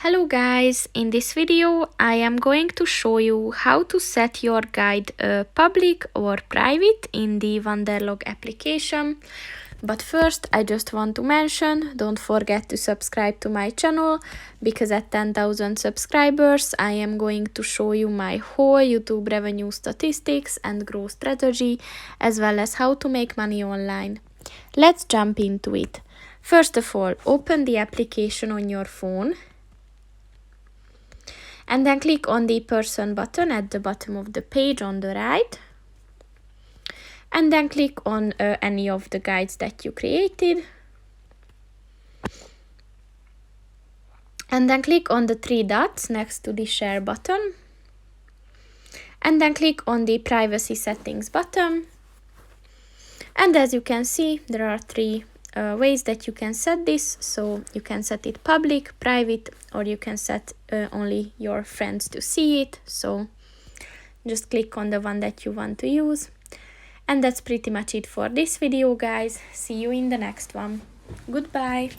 Hello guys, in this video I am going to show you how to set your guide public or private in the Wanderlog application. But first I just want to mention, don't forget to subscribe to my channel, because at 10,000 subscribers I am going to show you my whole YouTube revenue statistics and growth strategy, as well as how to make money online. Let's jump into it. First of all, open the application on your phone. And then click on the person button at the bottom of the page on the right. And then click on any of the guides that you created. And then click on the three dots next to the share button. And then click on the privacy settings button. And as you can see, there are three ways that you can set this. So you can set it public, private, or you can set only your friends to see it. So just click on the one that you want to use. And that's pretty much it for this video, guys. See you in the next one. Goodbye.